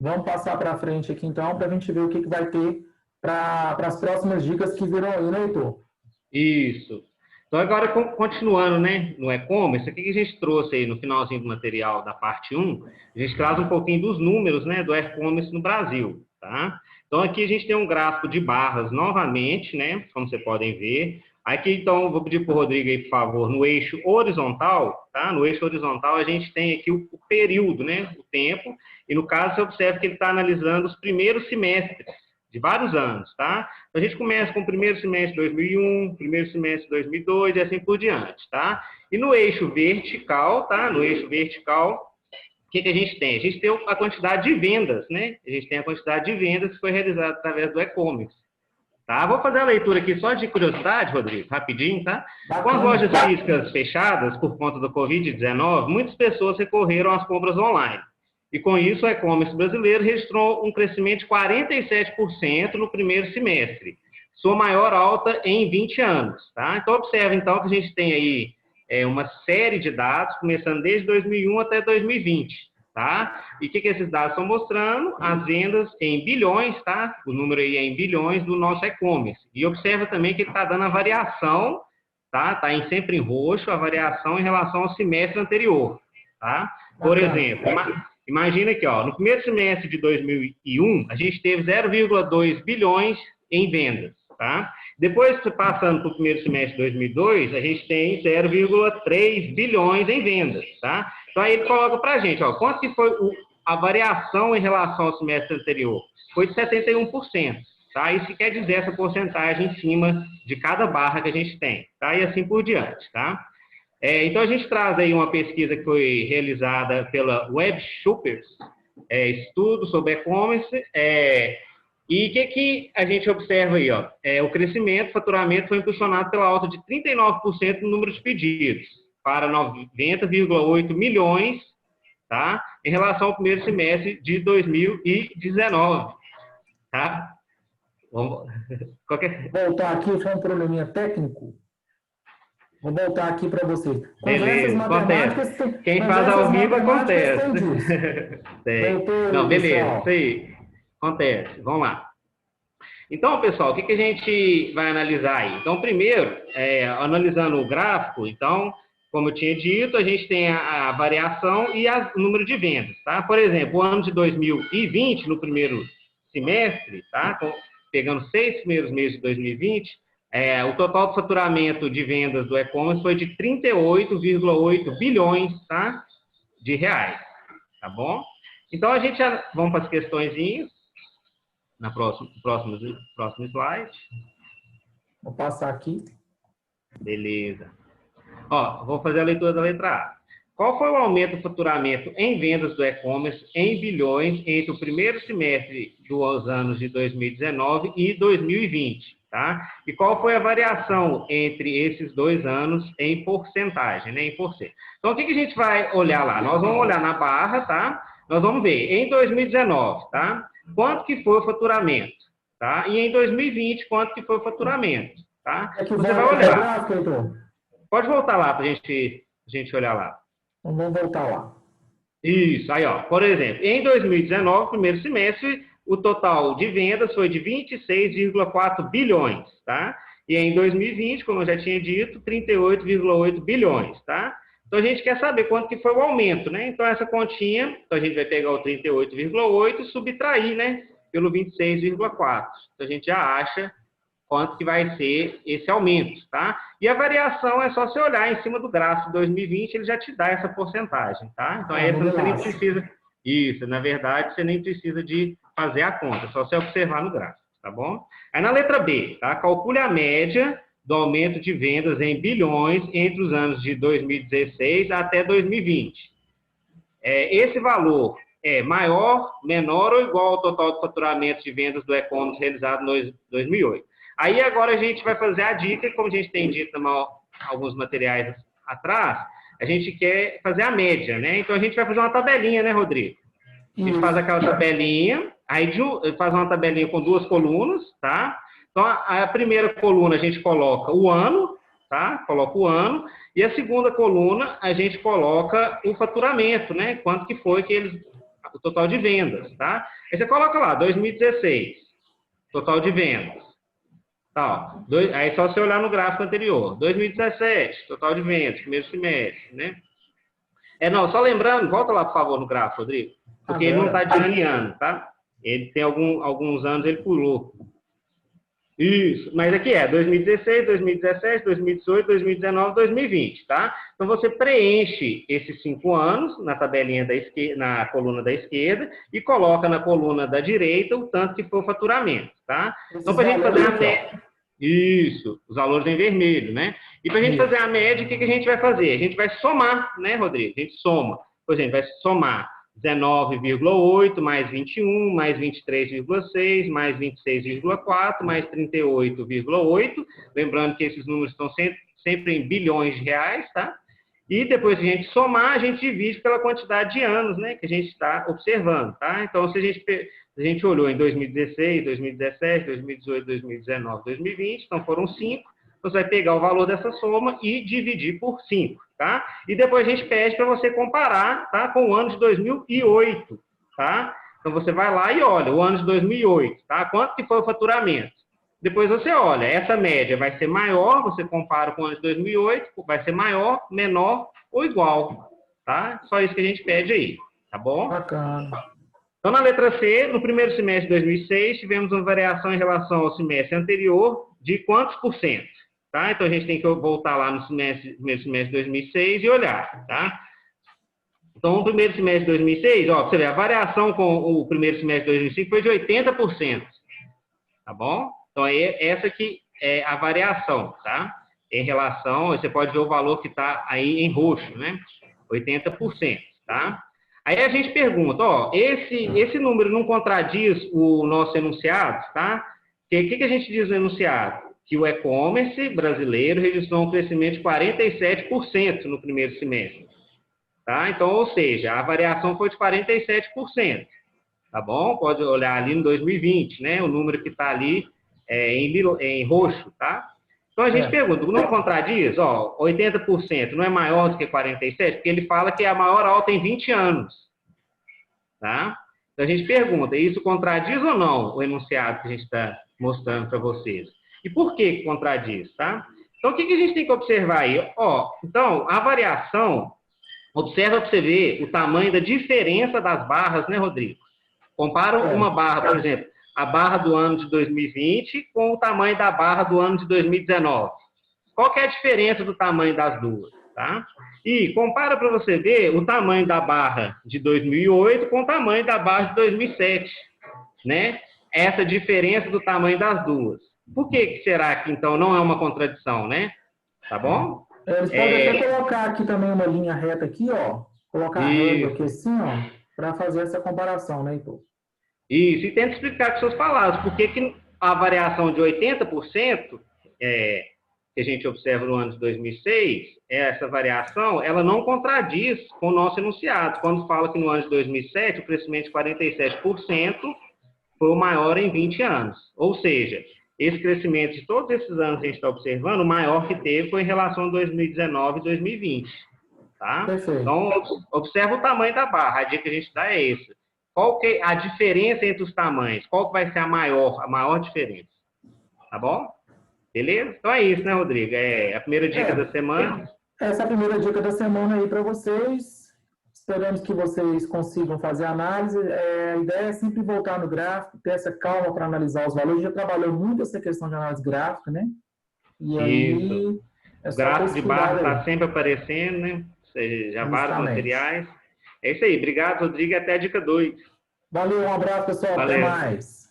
Vamos passar para frente aqui, então, para a gente ver o que vai ter para as próximas dicas que virão aí, né, Heitor? Isso. Então, agora, continuando, né, no e-commerce, o que a gente trouxe aí no finalzinho do material da parte 1, a gente traz um pouquinho dos números, né, do e-commerce no Brasil, tá? Então, aqui a gente tem um gráfico de barras novamente, né, como vocês podem ver. Aqui, então, vou pedir para o Rodrigo aí, por favor, no eixo horizontal, tá? No eixo horizontal, a gente tem aqui o período, né, o tempo, e no caso, você observa que ele está analisando os primeiros semestres de vários anos, tá? Então, a gente começa com o primeiro semestre de 2001, primeiro semestre de 2002 e assim por diante, tá? E no eixo vertical, tá? No eixo vertical, o que a gente tem? A gente tem a quantidade de vendas, né? A gente tem a quantidade de vendas que foi realizada através do e-commerce, tá? Vou fazer a leitura aqui só de curiosidade, Rodrigo, rapidinho, tá? Com as Bacana. lojas físicas fechadas por conta do Covid-19, muitas pessoas recorreram às compras online. E com isso, o e-commerce brasileiro registrou um crescimento de 47% no primeiro semestre, sua maior alta em 20 anos. Tá? Então, observe, então, que a gente tem aí uma série de dados, começando desde 2001 até 2020. Tá? E o que esses dados estão mostrando? As vendas em bilhões, tá? O número aí é em bilhões do nosso e-commerce. E observa também que ele está dando a variação, tá? Está sempre em roxo, a variação em relação ao semestre anterior. Tá? Por exemplo, imagina aqui, ó, no primeiro semestre de 2001, a gente teve 0,2 bilhões em vendas, tá? Depois, passando para o primeiro semestre de 2002, a gente tem 0,3 bilhões em vendas, tá? Então, aí ele coloca para a gente, ó, quanto que foi a variação em relação ao semestre anterior? Foi de 71%, tá? Isso quer dizer essa porcentagem em cima de cada barra que a gente tem, tá? E assim por diante, tá? Então, a gente traz aí uma pesquisa que foi realizada pela Web Shoppers, estudo sobre e-commerce, e o que a gente observa aí? Ó? O crescimento, o faturamento foi impulsionado pela alta de 39% no número de pedidos, para 90,8 milhões, tá? Em relação ao primeiro semestre de 2019. Tá? Vamos... Voltar aqui, foi um probleminha técnico. Vou voltar aqui para você. Beleza, acontece. Quem faz ao vivo acontece. Não, beleza, isso aí. Acontece. Vamos lá. Então, pessoal, o que a gente vai analisar aí? Então, primeiro, analisando o gráfico, então, como eu tinha dito, a gente tem a variação e o número de vendas, tá? Por exemplo, o ano de 2020, no primeiro semestre, tá? Pegando 6 primeiros meses de 2020, o total do faturamento de vendas do e-commerce foi de 38,8 bilhões, tá? De reais, tá bom? Então, a gente já vamos para as questõezinhas, na próximo slide. Vou passar aqui. Beleza. Ó, vou fazer a leitura da letra A. Qual foi o aumento do faturamento em vendas do e-commerce em bilhões entre o primeiro semestre dos anos de 2019 e 2020? Tá? E qual foi a variação entre esses dois anos em porcentagem, né? Em porcento. Então, o que a gente vai olhar lá? Nós vamos olhar na barra, tá? Nós vamos ver, em 2019, tá? Quanto que foi o faturamento, tá? E em 2020, quanto que foi o faturamento, tá? Você vai olhar. Gráfico, então. Pode voltar lá para a gente olhar lá. Então, vamos voltar lá. Isso, aí, ó. Por exemplo, em 2019, primeiro semestre, o total de vendas foi de 26,4 bilhões, tá? E em 2020, como eu já tinha dito, 38,8 bilhões, tá? Então, a gente quer saber quanto que foi o aumento, né? Então, essa continha, então a gente vai pegar o 38,8 e subtrair, né? Pelo 26,4. Então, a gente já acha quanto que vai ser esse aumento, tá? E a variação é só você olhar em cima do gráfico de 2020, ele já te dá essa porcentagem, tá? Então, essa você nem precisa... Isso, na verdade, você nem precisa de fazer a conta, só você observar no gráfico, tá bom? Aí, na letra B, tá? Calcule a média do aumento de vendas em bilhões entre os anos de 2016 até 2020. Esse valor é maior, menor ou igual ao total do faturamento de vendas do e-commerce realizado em 2008. Aí agora a gente vai fazer a dica, como a gente tem dito em alguns materiais atrás, a gente quer fazer a média, né? Então a gente vai fazer uma tabelinha, né, Rodrigo? A gente faz aquela tabelinha, aí faz uma tabelinha com duas colunas, tá? Então a primeira coluna a gente coloca o ano, tá? Coloca o ano, e a segunda coluna a gente coloca o faturamento, né? Quanto que foi que eles o total de vendas, tá? Aí você coloca lá, 2016, total de vendas. Tal. Aí só você olhar no gráfico anterior. 2017, total de vendas, primeiro semestre, né? Não, só lembrando, volta lá, por favor, no gráfico, Rodrigo. Porque ele não está de ano em ano, tá? Ele tem alguns anos, ele pulou. Isso, mas aqui 2016, 2017, 2018, 2019, 2020, tá? Então você preenche esses 5 anos na tabelinha da esquerda, na coluna da esquerda e coloca na coluna da direita o tanto que for o faturamento, tá? Então para a gente fazer a média, isso, os valores em vermelho, né? E para a gente fazer a média, o que a gente vai fazer? A gente vai somar, né, Rodrigo? A gente soma, por exemplo, vai somar 19,8 mais 21, mais 23,6, mais 26,4, mais 38,8. Lembrando que esses números estão sempre em bilhões de reais, tá? E depois que a gente somar, a gente divide pela quantidade de anos, né, que a gente está observando, tá? Então, se a gente olhou em 2016, 2017, 2018, 2019, 2020, então foram 5. Você vai pegar o valor dessa soma e dividir por 5, tá? E depois a gente pede para você comparar, tá, com o ano de 2008, tá? Então você vai lá e olha, o ano de 2008, tá? Quanto que foi o faturamento? Depois você olha, essa média vai ser maior, você compara com o ano de 2008, vai ser maior, menor ou igual, tá? Só isso que a gente pede aí, tá bom? Bacana. Então, na letra C, no primeiro semestre de 2006, tivemos uma variação em relação ao semestre anterior de quantos por cento? Tá? Então, a gente tem que voltar lá no primeiro semestre de 2006 e olhar, tá? Então, no primeiro semestre de 2006, ó, você vê, a variação com o primeiro semestre de 2005 foi de 80%, tá bom? Então, essa aqui é a variação, tá? Em relação, você pode ver o valor que está aí em roxo, né? 80%, tá? Aí a gente pergunta, ó, esse número não contradiz o nosso enunciado, tá? O que a gente diz no enunciado? Que o e-commerce brasileiro registrou um crescimento de 47% no primeiro semestre. Tá? Então, ou seja, a variação foi de 47%. Tá bom? Pode olhar ali no 2020, né? O número que está ali em roxo, tá? Então, a gente pergunta, não contradiz? Ó, 80% não é maior do que 47%? Porque ele fala que é a maior alta em 20 anos. Tá? Então, a gente pergunta, isso contradiz ou não o enunciado que a gente está mostrando para vocês? E por que contradiz, tá? Então, o que a gente tem que observar aí? Ó, então, a variação, observa para você ver o tamanho da diferença das barras, né, Rodrigo? Compara uma barra, por exemplo, a barra do ano de 2020 com o tamanho da barra do ano de 2019. Qual que é a diferença do tamanho das duas, tá? E compara para você ver o tamanho da barra de 2008 com o tamanho da barra de 2007, né? Essa diferença do tamanho das duas. Por que será que, então, não é uma contradição, né? Tá bom? Eles podem até colocar aqui também uma linha reta aqui, ó. Colocar a régua aqui assim, ó, para fazer essa comparação, né, Heitor? Isso, e tenta explicar com suas palavras por que a variação de 80% que a gente observa no ano de 2006, essa variação, ela não contradiz com o nosso enunciado, quando fala que no ano de 2007 o crescimento de 47% foi o maior em 20 anos. Ou seja, esse crescimento de todos esses anos que a gente está observando, o maior que teve foi em relação a 2019 e 2020. Tá? Então, observa o tamanho da barra. A dica que a gente dá é essa. Qual que é a diferença entre os tamanhos? Qual que vai ser a maior diferença? Tá bom? Beleza? Então é isso, né, Rodrigo? É a primeira dica da semana. Essa é a primeira dica da semana aí para vocês. Esperamos que vocês consigam fazer a análise. A ideia é sempre voltar no gráfico, ter essa calma para analisar os valores. Já trabalhou muito essa questão de análise gráfica, né? E aí, isso. O gráfico de barra está sempre aparecendo, né? Ou seja, já vários materiais. É isso aí. Obrigado, Rodrigo. E até a dica 2. Valeu, um abraço, pessoal. Até mais.